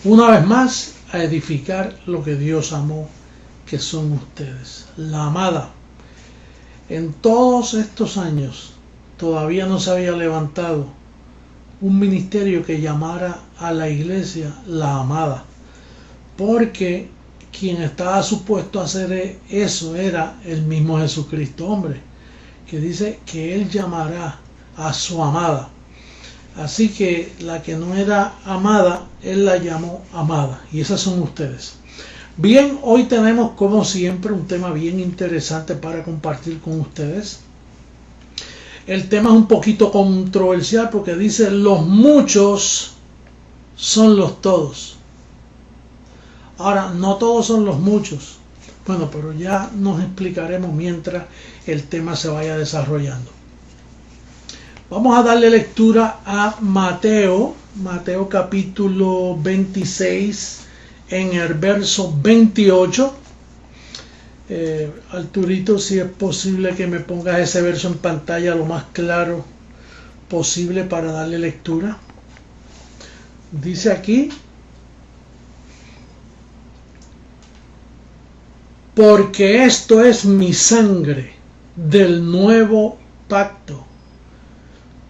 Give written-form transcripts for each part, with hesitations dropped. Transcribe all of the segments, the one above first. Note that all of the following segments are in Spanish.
una vez más a edificar lo que Dios amó, que son ustedes, la amada. En todos estos años todavía no se había levantado un ministerio que llamara a la iglesia la amada, porque quien estaba supuesto a hacer eso era el mismo Jesucristo hombre, que dice que él llamará a su amada. Así que la que no era amada, él la llamó amada, y esas son ustedes. Bien, hoy tenemos como siempre un tema bien interesante para compartir con ustedes. El tema es un poquito controversial porque dice: los muchos son los todos. Ahora, no todos son los muchos. Bueno, pero ya nos explicaremos mientras el tema se vaya desarrollando. Vamos a darle lectura a Mateo capítulo 26, en el verso 28. Arturito, si es posible que me pongas ese verso en pantalla lo más claro posible para darle lectura. Dice aquí: porque esto es mi sangre del nuevo pacto,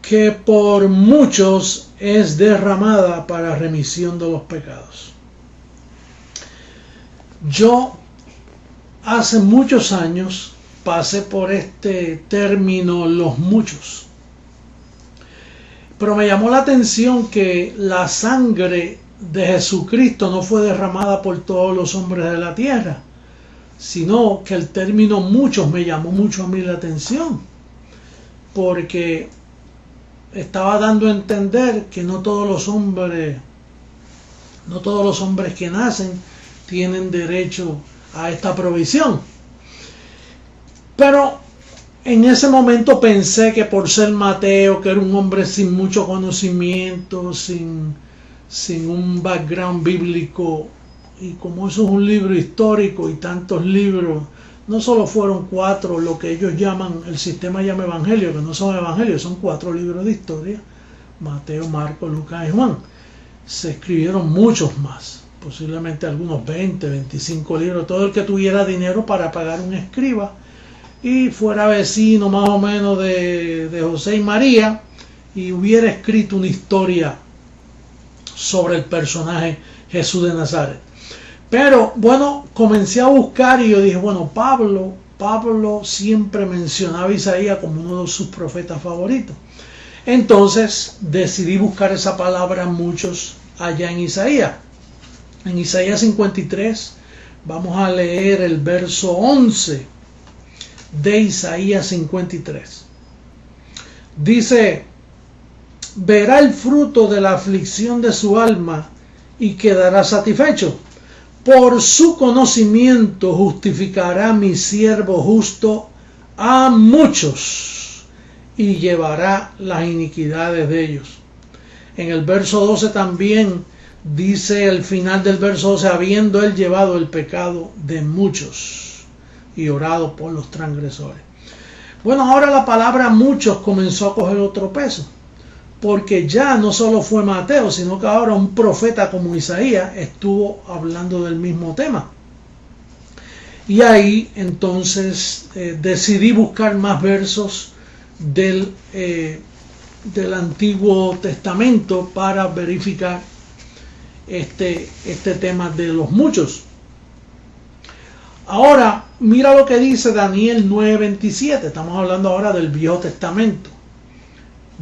que por muchos es derramada para remisión de los pecados. Yo hace muchos años pasé por este término, los muchos, pero me llamó la atención que la sangre de Jesucristo no fue derramada por todos los hombres de la tierra, sino que el término muchos me llamó mucho a mí la atención, porque estaba dando a entender que no todos los hombres que nacen tienen derecho a esta provisión. Pero en ese momento pensé que por ser Mateo, que era un hombre sin mucho conocimiento, sin un background bíblico, y como eso es un libro histórico y tantos libros, no solo fueron 4 lo que ellos llaman, el sistema llama evangelio, que no son evangelios, son 4 libros de historia: Mateo, Marcos, Lucas y Juan. Se escribieron muchos más, posiblemente algunos 20, 25 libros. Todo el que tuviera dinero para pagar un escriba y fuera vecino más o menos de José y María y hubiera escrito una historia sobre el personaje Jesús de Nazaret. Pero bueno, comencé a buscar y yo dije, bueno, Pablo siempre mencionaba a Isaías como uno de sus profetas favoritos. Entonces decidí buscar esa palabra muchos allá en Isaías. En Isaías 53 vamos a leer el verso 11 de Isaías 53. Dice: verá el fruto de la aflicción de su alma y quedará satisfecho. Por su conocimiento justificará mi siervo justo a muchos y llevará las iniquidades de ellos. En el verso 12 también dice, el final del verso 12: habiendo él llevado el pecado de muchos y orado por los transgresores. Bueno, ahora la palabra muchos comenzó a coger otro peso, porque ya no solo fue Mateo, sino que ahora un profeta como Isaías estuvo hablando del mismo tema. Y ahí entonces decidí buscar más versos del Antiguo Testamento para verificar este tema de los muchos. Ahora, mira lo que dice Daniel 9:27. Estamos hablando ahora del Viejo Testamento.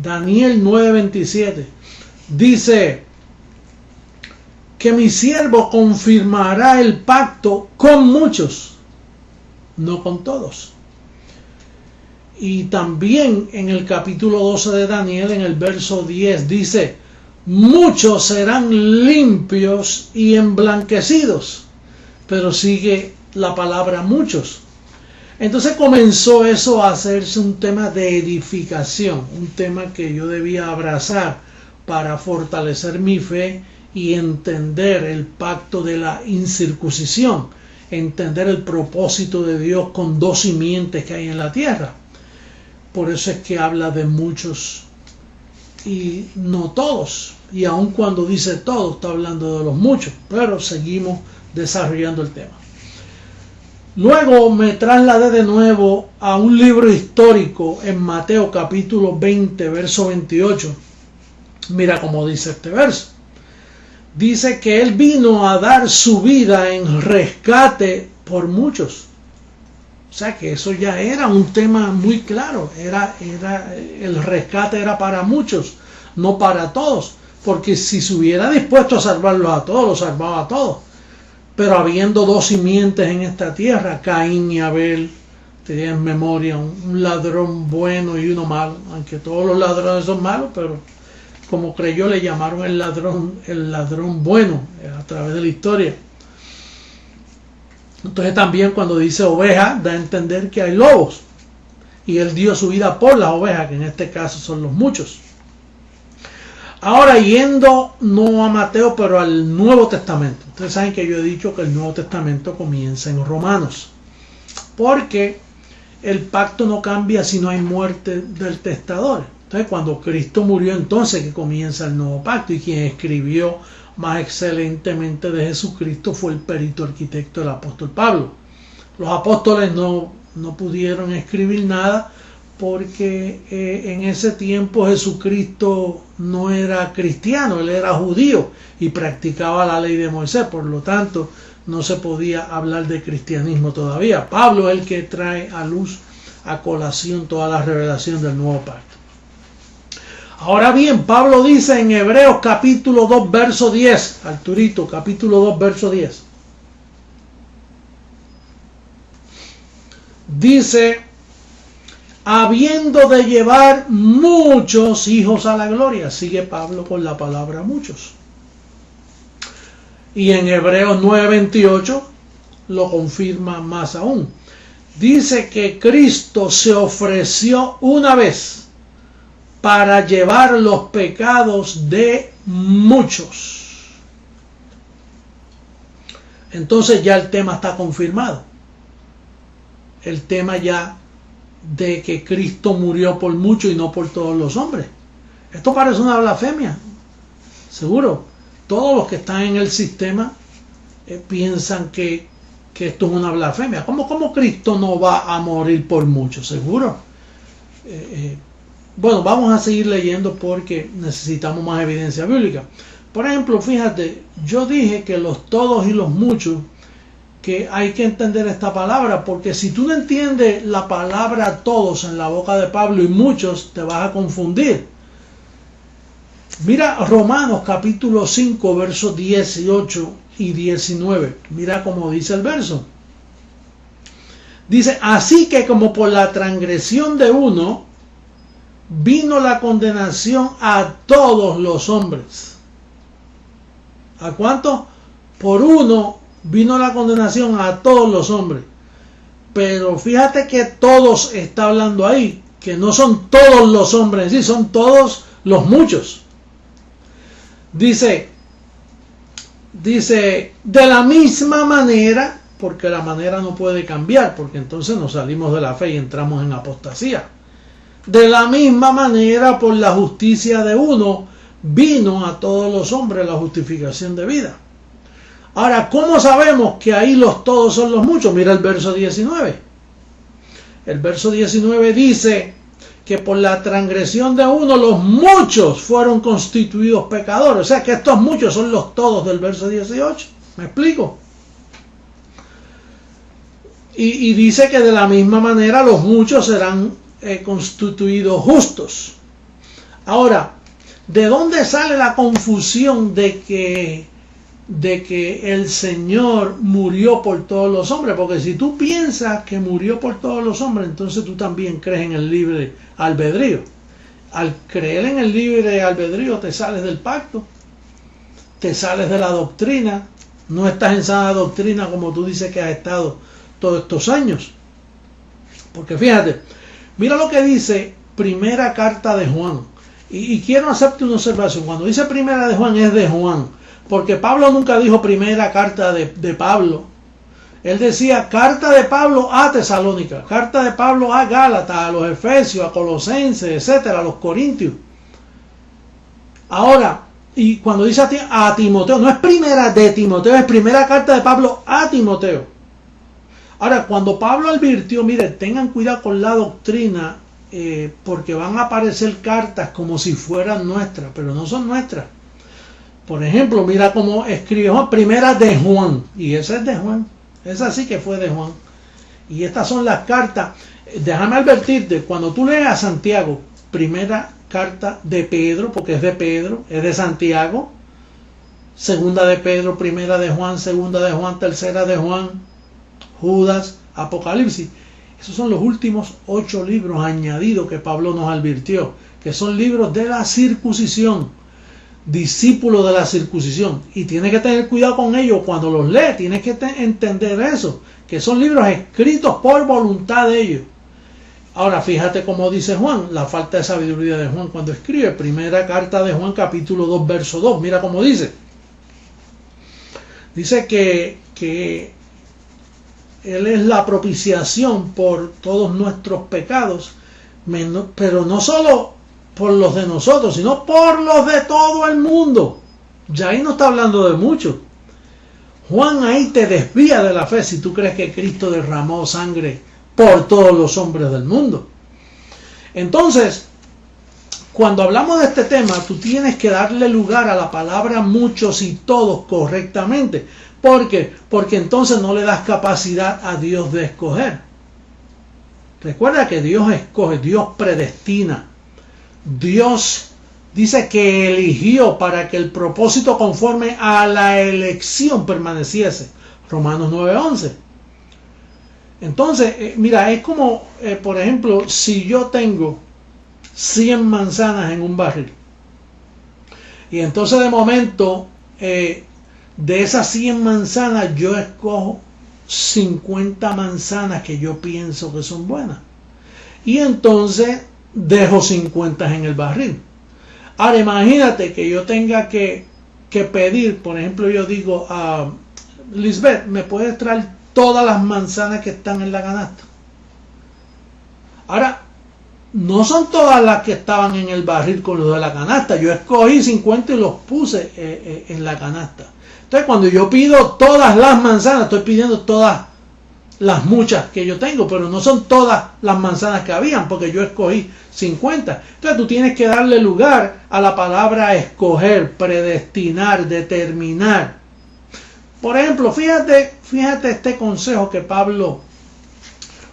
Daniel 9:27 dice que mi siervo confirmará el pacto con muchos, no con todos. Y también en el capítulo 12 de Daniel, en el verso 10, dice: muchos serán limpios y emblanquecidos. Pero sigue la palabra muchos. Entonces comenzó eso a hacerse un tema de edificación, un tema que yo debía abrazar para fortalecer mi fe y entender el pacto de la incircuncisión, entender el propósito de Dios con 2 simientes que hay en la tierra. Por eso es que habla de muchos y no todos. Y aun cuando dice todo, está hablando de los muchos, pero seguimos desarrollando el tema. Luego me trasladé de nuevo a un libro histórico en Mateo capítulo 20, verso 28. Mira cómo dice este verso. Dice que Él vino a dar su vida en rescate por muchos. O sea que eso ya era un tema muy claro. El rescate era para muchos, no para todos. Porque si se hubiera dispuesto a salvarlos a todos, los salvaba a todos. Pero habiendo dos simientes en esta tierra, Caín y Abel, tenía en memoria un ladrón bueno y uno malo, aunque todos los ladrones son malos, pero como creyó le llamaron el ladrón bueno a través de la historia. Entonces también cuando dice oveja, da a entender que hay lobos, y Él dio su vida por las ovejas, que en este caso son los muchos. Ahora yendo no a Mateo, pero al Nuevo Testamento. Ustedes saben que yo he dicho que el Nuevo Testamento comienza en Romanos, porque el pacto no cambia si no hay muerte del testador. Entonces cuando Cristo murió, entonces que comienza el nuevo pacto, y quien escribió más excelentemente de Jesucristo fue el perito arquitecto del apóstol Pablo. Los apóstoles no pudieron escribir nada porque en ese tiempo Jesucristo no era cristiano, Él era judío y practicaba la ley de Moisés, por lo tanto no se podía hablar de cristianismo todavía. Pablo es el que trae a luz, a colación, toda la revelación del nuevo pacto. Ahora bien, Pablo dice en Hebreos capítulo 2 verso 10, Arturito, capítulo 2 verso 10, dice: habiendo de llevar muchos hijos a la gloria. Sigue Pablo con la palabra muchos. Y en Hebreos 9:28 lo confirma más aún. Dice que Cristo se ofreció una vez para llevar los pecados de muchos. Entonces ya el tema está confirmado. El tema ya de que Cristo murió por muchos y no por todos los hombres. Esto parece una blasfemia, seguro. Todos los que están en el sistema piensan que esto es una blasfemia. ¿Cómo Cristo no va a morir por muchos? Seguro. Bueno, vamos a seguir leyendo porque necesitamos más evidencia bíblica. Por ejemplo, fíjate, yo dije que los todos y los muchos, que hay que entender esta palabra, porque si tú no entiendes la palabra todos en la boca de Pablo y muchos, te vas a confundir. Mira Romanos capítulo 5 versos 18 y 19. Mira cómo dice el verso. Dice: así que como por la transgresión de uno vino la condenación a todos los hombres. ¿A cuánto? Por uno vino la condenación a todos los hombres. Pero fíjate que todos está hablando ahí, que no son todos los hombres en sí, son todos los muchos. Dice, de la misma manera, porque la manera no puede cambiar, porque entonces nos salimos de la fe y entramos en apostasía. De la misma manera, por la justicia de uno, vino a todos los hombres la justificación de vida. Ahora, ¿cómo sabemos que ahí los todos son los muchos? Mira el verso 19. El verso 19 dice que por la transgresión de uno los muchos fueron constituidos pecadores. O sea que estos muchos son los todos del verso 18. ¿Me explico? Y dice que de la misma manera los muchos serán constituidos justos. Ahora, ¿de dónde sale la confusión de que el Señor murió por todos los hombres? Porque si tú piensas que murió por todos los hombres, entonces tú también crees en el libre albedrío. Al creer en el libre albedrío te sales del pacto, te sales de la doctrina, no estás en sana doctrina como tú dices que has estado todos estos años. Porque fíjate, mira lo que dice primera carta de Juan. Y quiero hacerte una observación. Cuando dice primera de Juan, es de Juan. Porque Pablo nunca dijo primera carta de Pablo. Él decía carta de Pablo a Tesalónica, carta de Pablo a Gálatas, a los Efesios, a Colosenses, etcétera, a los Corintios. Ahora, y cuando dice a Timoteo, no es primera de Timoteo, es primera carta de Pablo a Timoteo. Ahora, cuando Pablo advirtió, mire, tengan cuidado con la doctrina, porque van a aparecer cartas como si fueran nuestras, pero no son nuestras. Por ejemplo, mira cómo escribe Juan, primera de Juan, y esa es de Juan, esa sí que fue de Juan. Y estas son las cartas. Déjame advertirte, cuando tú leas a Santiago, primera carta de Pedro, porque es de Pedro, es de Santiago, segunda de Pedro, primera de Juan, segunda de Juan, tercera de Juan, Judas, Apocalipsis. Esos son los últimos 8 libros añadidos que Pablo nos advirtió, que son libros de la circuncisión, discípulos de la circuncisión. Y tienes que tener cuidado con ellos cuando los lees, tienes que entender eso, que son libros escritos por voluntad de ellos. Ahora fíjate cómo dice Juan, la falta de sabiduría de Juan cuando escribe, primera carta de Juan capítulo 2 verso 2, mira cómo dice. Dice que Él es la propiciación por todos nuestros pecados, pero no solo por los de nosotros, sino por los de todo el mundo. Ya ahí no está hablando de mucho. Juan ahí te desvía de la fe si tú crees que Cristo derramó sangre por todos los hombres del mundo. Entonces, cuando hablamos de este tema, tú tienes que darle lugar a la palabra muchos y todos correctamente. ¿Por qué? Porque entonces no le das capacidad a Dios de escoger. Recuerda que Dios escoge, Dios predestina. Dios dice que eligió para que el propósito conforme a la elección permaneciese. Romanos 9:11. Entonces, mira, es como, por ejemplo, si yo tengo 100 manzanas en un barril. Y entonces de momento, de esas 100 manzanas, yo escojo 50 manzanas que yo pienso que son buenas. Y entonces dejo 50 en el barril. Ahora imagínate que yo tenga que pedir, por ejemplo, yo digo a Lisbeth, ¿me puedes traer todas las manzanas que están en la canasta? Ahora, no son todas las que estaban en el barril con los de la canasta. Yo escogí 50 y los puse en la canasta. Entonces, cuando yo pido todas las manzanas, estoy pidiendo todas las muchas que yo tengo, pero no son todas las manzanas que habían, porque yo escogí 50. Entonces, tú tienes que darle lugar a la palabra escoger, predestinar, determinar. Por ejemplo, fíjate este consejo que Pablo,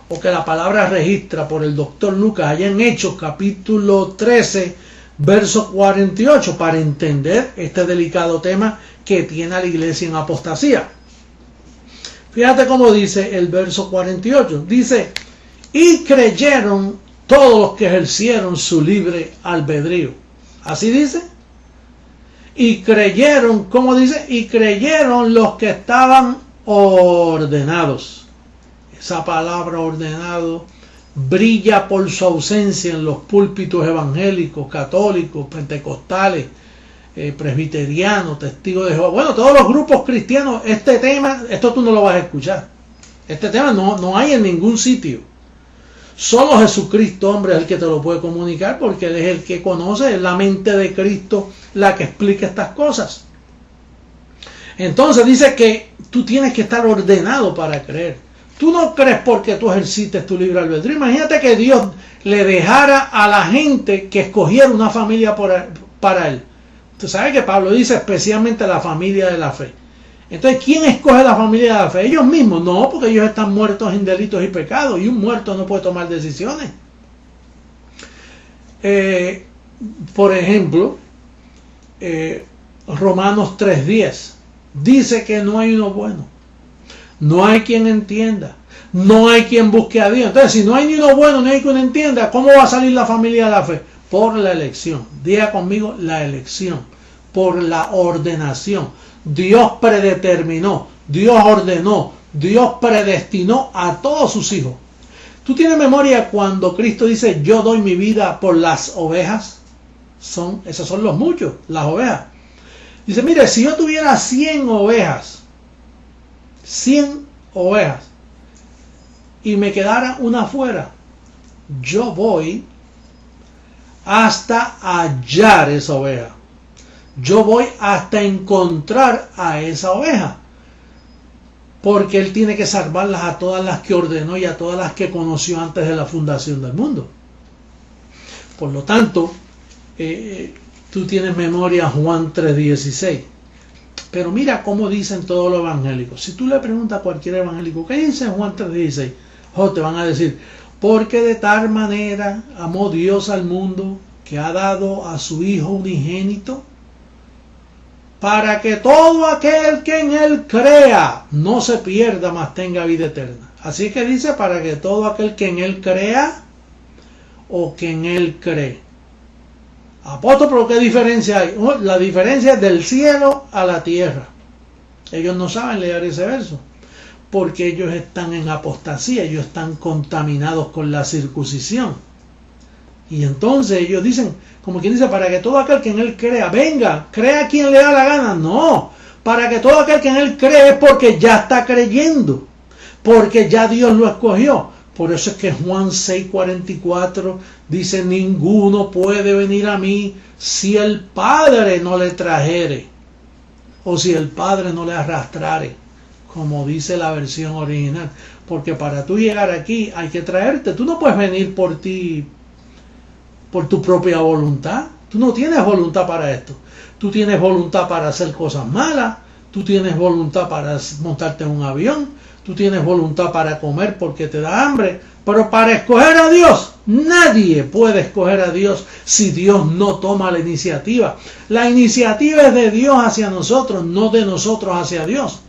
o que la palabra registra por el doctor Lucas allá en Hechos capítulo 13 verso 48, para entender este delicado tema que tiene a la iglesia en apostasía. Fíjate cómo dice el verso 48, dice, y creyeron todos los que ejercieron su libre albedrío. Así dice. Y creyeron, ¿cómo dice? Y creyeron los que estaban ordenados. Esa palabra ordenado brilla por su ausencia en los púlpitos evangélicos, católicos, pentecostales, presbiterianos, testigos de Jehová. Bueno, todos los grupos cristianos, este tema, esto tú no lo vas a escuchar. Este tema no hay en ningún sitio. Solo Jesucristo, hombre, es el que te lo puede comunicar, porque Él es el que conoce, es la mente de Cristo la que explica estas cosas. Entonces dice que tú tienes que estar ordenado para creer. Tú no crees porque tú ejercites tu libre albedrío. Imagínate que Dios le dejara a la gente que escogiera una familia para Él. Tú sabes que Pablo dice especialmente la familia de la fe. Entonces, ¿quién escoge la familia de la fe? Ellos mismos. No, porque ellos están muertos en delitos y pecados. Y un muerto no puede tomar decisiones. Por ejemplo, Romanos 3:10 dice que no hay uno bueno. No hay quien entienda. No hay quien busque a Dios. Entonces, si no hay ni uno bueno, ni hay quien entienda, ¿cómo va a salir la familia de la fe? Por la elección. Diga conmigo, la elección. Por la ordenación. Dios predeterminó, Dios ordenó, Dios predestinó a todos sus hijos. ¿Tú tienes memoria cuando Cristo dice, yo doy mi vida por las ovejas? Esos son los muchos, las ovejas. Dice, mire, si yo tuviera 100 ovejas, y me quedara una afuera, yo voy hasta hallar esa oveja. yo voy hasta encontrar a esa oveja, porque Él tiene que salvarlas a todas las que ordenó y a todas las que conoció antes de la fundación del mundo. Por lo tanto, tú tienes memoria Juan 3:16. Pero mira cómo dicen todos los evangélicos. Si tú le preguntas a cualquier evangélico, ¿qué dice Juan 3:16? Te van a decir, porque de tal manera amó Dios al mundo que ha dado a su Hijo unigénito, para que todo aquel que en Él crea no se pierda, mas tenga vida eterna. Así que dice, para que todo aquel que en Él crea o que en Él cree. Apóstol, pero ¿qué diferencia hay? La diferencia es del cielo a la tierra. Ellos no saben leer ese verso, porque ellos están en apostasía, ellos están contaminados con la circuncisión. Y entonces ellos dicen, como quien dice, para que todo aquel que en Él crea, venga, crea quien le da la gana. No, para que todo aquel que en Él cree es porque ya está creyendo, porque ya Dios lo escogió. Por eso es que Juan 6:44 dice, ninguno puede venir a mí si el Padre no le trajere, o si el Padre no le arrastrare, como dice la versión original. Porque para tú llegar aquí hay que traerte. Tú no puedes venir por ti, por tu propia voluntad. Tú no tienes voluntad para esto. Tú tienes voluntad para hacer cosas malas. Tú tienes voluntad para montarte en un avión. Tú tienes voluntad para comer porque te da hambre. Pero para escoger a Dios, nadie puede escoger a Dios si Dios no toma la iniciativa. La iniciativa es de Dios hacia nosotros, no de nosotros hacia Dios.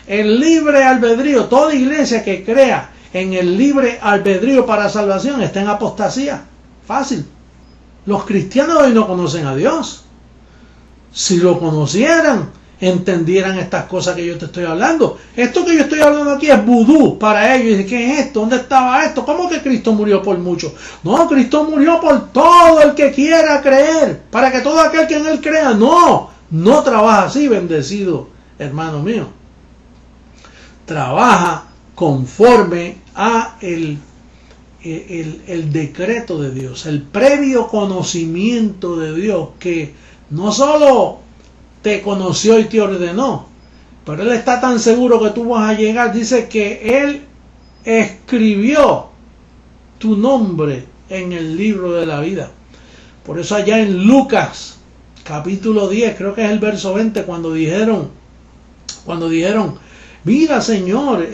El libre albedrío, toda iglesia que crea en el libre albedrío para salvación está en apostasía. Fácil. Los cristianos hoy no conocen a Dios. Si lo conocieran, entendieran estas cosas que yo te estoy hablando. Esto que yo estoy hablando aquí es vudú para ellos. Dicen, ¿qué es esto? ¿Dónde estaba esto? ¿Cómo que Cristo murió por muchos? No, Cristo murió por todo el que quiera creer, para que todo aquel que en Él crea. No trabaja así, bendecido hermano mío. Trabaja conforme a el decreto de Dios, el previo conocimiento de Dios, que no solo te conoció y te ordenó, pero Él está tan seguro que tú vas a llegar. Dice que Él escribió tu nombre en el libro de la vida. Por eso allá en Lucas capítulo 10, creo que es el verso 20, cuando dijeron, mira Señor,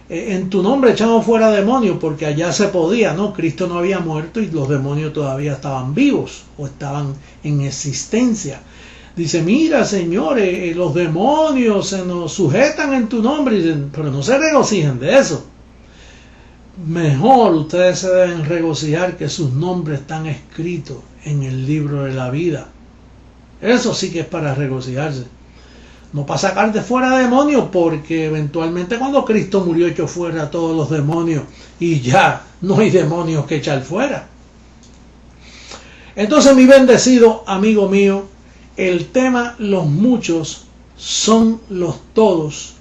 en tu nombre echamos fuera demonios, porque allá se podía, ¿no? Cristo no había muerto y los demonios todavía estaban vivos o estaban en existencia. Dice, mira Señor, los demonios se nos sujetan en tu nombre. Dicen, pero no se regocijen de eso. Mejor ustedes se deben regocijar que sus nombres están escritos en el libro de la vida. Eso sí que es para regocijarse. No para sacar de fuera demonios, porque eventualmente cuando Cristo murió echó fuera a todos los demonios y ya no hay demonios que echar fuera. Entonces, mi bendecido amigo mío, el tema los muchos son los todos.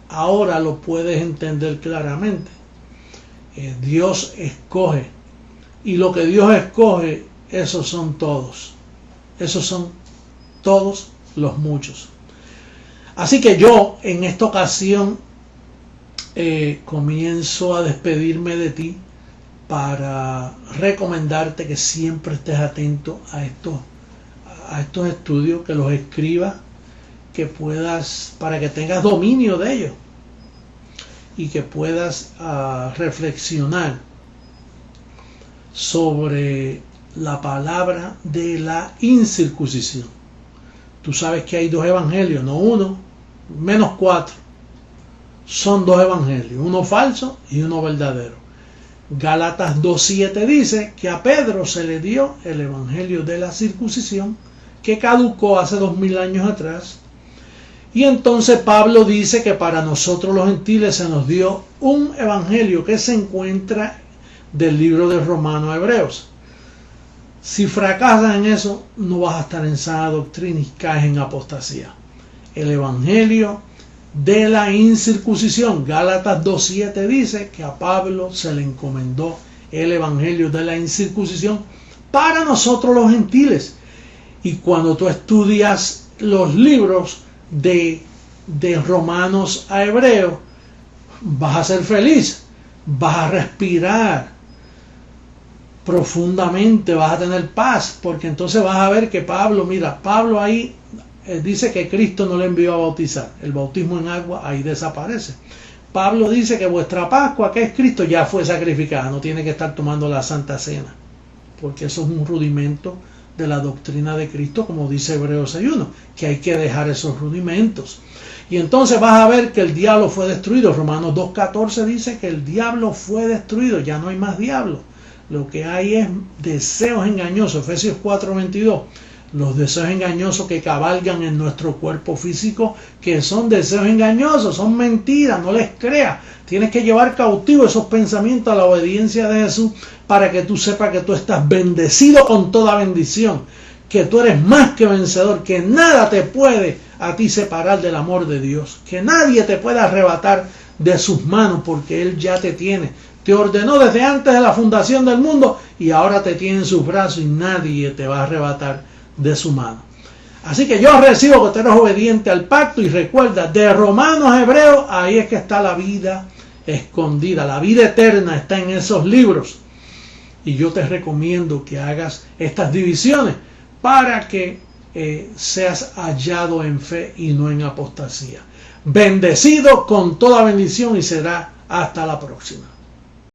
Ahora lo puedes entender claramente. Dios escoge, y lo que Dios escoge, esos son todos. Esos son todos los muchos. Así que yo en esta ocasión comienzo a despedirme de ti para recomendarte que siempre estés atento a estos estudios, que los escribas, que puedas, para que tengas dominio de ellos y que puedas reflexionar sobre la palabra de la incircuncisión. Tú sabes que hay dos evangelios, no uno, menos cuatro. Son dos evangelios, uno falso y uno verdadero. Gálatas 2:7 dice que a Pedro se le dio el evangelio de la circuncisión, que caducó hace 2000 años atrás. Y entonces Pablo dice que para nosotros los gentiles se nos dio un evangelio que se encuentra del libro de Romanos a Hebreos. Si fracasas en eso, no vas a estar en sana doctrina y caes en apostasía. El evangelio de la incircuncisión, Gálatas 2:7 dice que a Pablo se le encomendó el evangelio de la incircuncisión para nosotros los gentiles. Y cuando tú estudias los libros de Romanos a Hebreo, vas a ser feliz, vas a respirar profundamente, vas a tener paz, porque entonces vas a ver que Pablo ahí dice que Cristo no le envió a bautizar. El bautismo en agua ahí desaparece. Pablo dice que vuestra Pascua, que es Cristo, ya fue sacrificada, no tiene que estar tomando la Santa Cena, porque eso es un rudimento de la doctrina de Cristo, como dice Hebreos 6:1, que hay que dejar esos rudimentos. Y entonces vas a ver que el diablo fue destruido. Romanos 2:14 dice que el diablo fue destruido, ya no hay más diablo. Lo que hay es deseos engañosos. Efesios 4:22. Los deseos engañosos que cabalgan en nuestro cuerpo físico, que son deseos engañosos, son mentiras, no les creas. Tienes que llevar cautivo esos pensamientos a la obediencia de Jesús para que tú sepas que tú estás bendecido con toda bendición, que tú eres más que vencedor, que nada te puede a ti separar del amor de Dios, que nadie te puede arrebatar de sus manos, porque Él ya te tiene. Te ordenó desde antes de la fundación del mundo y ahora te tiene en sus brazos y nadie te va a arrebatar de su mano. Así que yo recibo que tú eres obediente al pacto, y recuerda, de Romanos a Hebreos, ahí es que está la vida escondida, la vida eterna está en esos libros. Y yo te recomiendo que hagas estas divisiones para que seas hallado en fe y no en apostasía. Bendecido con toda bendición, y será hasta la próxima.